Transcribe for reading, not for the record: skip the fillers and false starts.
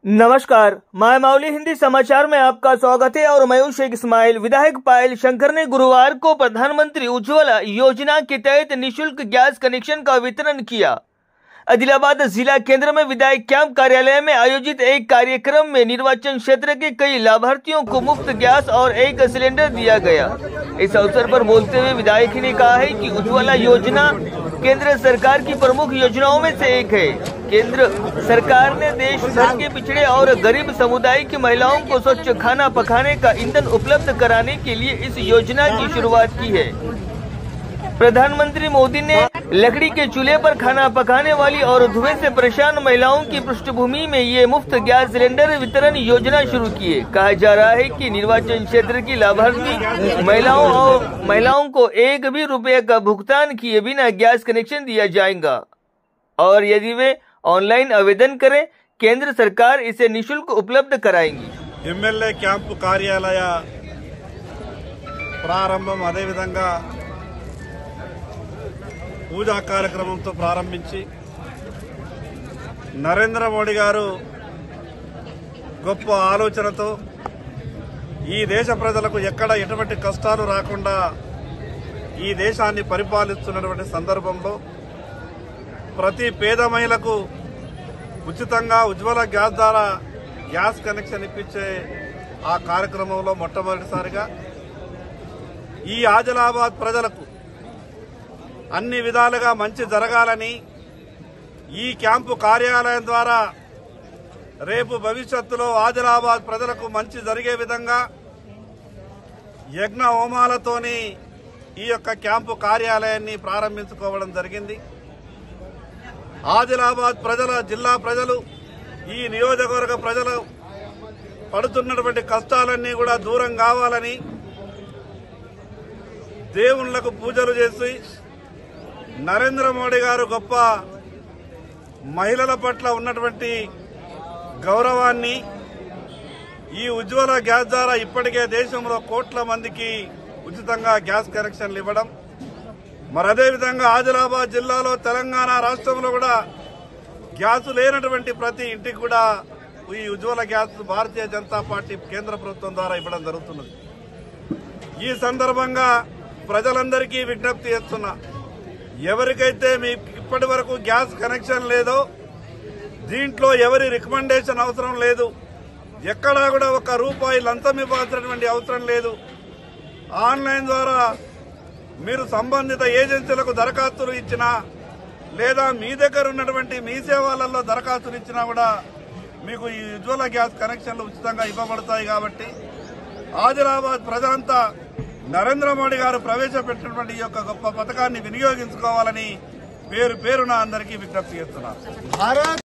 नमस्कार, मैं माउली हिंदी समाचार में आपका स्वागत है और मैं हूं शेख इस्माइल। विधायक पायल शंकर ने गुरुवार को प्रधानमंत्री उज्ज्वला योजना के तहत निःशुल्क गैस कनेक्शन का वितरण किया। आदिलाबाद जिला केंद्र में विधायक कैंप कार्यालय में आयोजित एक कार्यक्रम में निर्वाचन क्षेत्र के कई लाभार्थियों को मुफ्त गैस और एक सिलेंडर दिया गया। इस अवसर पर बोलते हुए विधायक ने कहा है कि उज्ज्वला योजना केंद्र सरकार की प्रमुख योजनाओं में से एक है। केंद्र सरकार ने देश भर के पिछड़े और गरीब समुदाय की महिलाओं को स्वच्छ खाना पकाने का ईंधन उपलब्ध कराने के लिए इस योजना की शुरुआत की है। प्रधानमंत्री मोदी ने लकड़ी के चूल्हे पर खाना पकाने वाली और धुएं से परेशान महिलाओं की पृष्ठभूमि में ये मुफ्त गैस सिलेंडर वितरण योजना शुरू की है। कहा जा रहा है कि निर्वाचन क्षेत्र की लाभार्थी महिलाओं को एक भी रुपये का भुगतान किए बिना गैस कनेक्शन दिया जाएगा और यदि वे ऑनलाइन आवेदन करें केंद्र सरकार इसे निःशुल्क उपलब्ध कराएगी। एमएलए क्यांप कार्यालय प्रारंभम अदे विधंगा పూజా కార్యక్రమంతో ప్రారంభించి నరేంద్ర మోడీ గారు గొప్ప ఆలోచనతో ఈ దేశ ప్రజలకు ఎక్కడ ఎటువంటి కష్టాలు రాకుండా ఈ దేశాన్ని పరిపాలిస్తున్నటువంటి సందర్భంలో ప్రతి పేద మహిళకు ఉచితంగా ఉజ్వల గ్యాస్ ద్వారా గ్యాస్ కనెక్షన్ ఇప్పించే ఆ కార్యక్రమంలో మొట్టమొదటిసారిగా ఈ ఆదిలాబాద్ ప్రజలకు అన్ని విధాలుగా మంచి జరగాలని ఈ క్యాంపు కార్యాలయం ద్వారా రేపు భవిష్యత్తులో ఆదిలాబాద్ ప్రజలకు మంచి జరిగే విధంగా యజ్ఞ హోమాలతోని ఈ యొక్క క్యాంపు కార్యాలయాన్ని ప్రారంభించుకోవడం జరిగింది। ఆదిలాబాద్ ప్రజల జిల్లా ప్రజలు ఈ నియోజకవర్గ ప్రజలు పడుతున్నటువంటి కష్టాలన్నీ కూడా దూరం కావాలని దేవుళ్లకు పూజలు చేసి నరేంద్ర మోడీ గారు గొప్ప మహిళల పట్ల ఉన్నటువంటి గౌరవాన్ని ఈ ఉజ్వల గ్యాస్ ద్వారా ఇప్పటికే దేశంలో కోట్ల మందికి ఉచితంగా గ్యాస్ కనెక్షన్లు ఇవ్వడం మరి అదే విధంగా ఆదిలాబాద్ జిల్లాలో తెలంగాణ రాష్ట్రంలో కూడా గ్యాస్ లేనటువంటి ప్రతి ఇంటికి కూడా ఈ ఉజ్వల గ్యాస్ భారతీయ జనతా పార్టీ కేంద్ర ప్రభుత్వం ద్వారా ఇవ్వడం జరుగుతున్నది। ఈ సందర్భంగా ప్రజలందరికీ విజ్ఞప్తి చేస్తున్నా, ఎవరికైతే మీకు ఇప్పటి వరకు గ్యాస్ కనెక్షన్ లేదో దీంట్లో ఎవరి రికమెండేషన్ అవసరం లేదు, ఎక్కడా కూడా ఒక రూపాయి లంచం ఇవ్వాల్సినటువంటి అవసరం లేదు। ఆన్లైన్ ద్వారా మీరు సంబంధిత ఏజెన్సీలకు దరఖాస్తులు ఇచ్చినా లేదా మీ దగ్గర ఉన్నటువంటి మీ సేవలలో దరఖాస్తులు ఇచ్చినా కూడా మీకు ఈ ఉజ్వల గ్యాస్ కనెక్షన్లు ఉచితంగా ఇవ్వబడతాయి। కాబట్టి ఆదిలాబాద్ ప్రజలంతా నరేంద్ర మోడీ గారు ప్రవేశపెట్టినటువంటి ఈ యొక్క గొప్ప పథకాన్ని వినియోగించుకోవాలని పేరు పేరున అందరికీ విజ్ఞప్తి చేస్తున్నారు।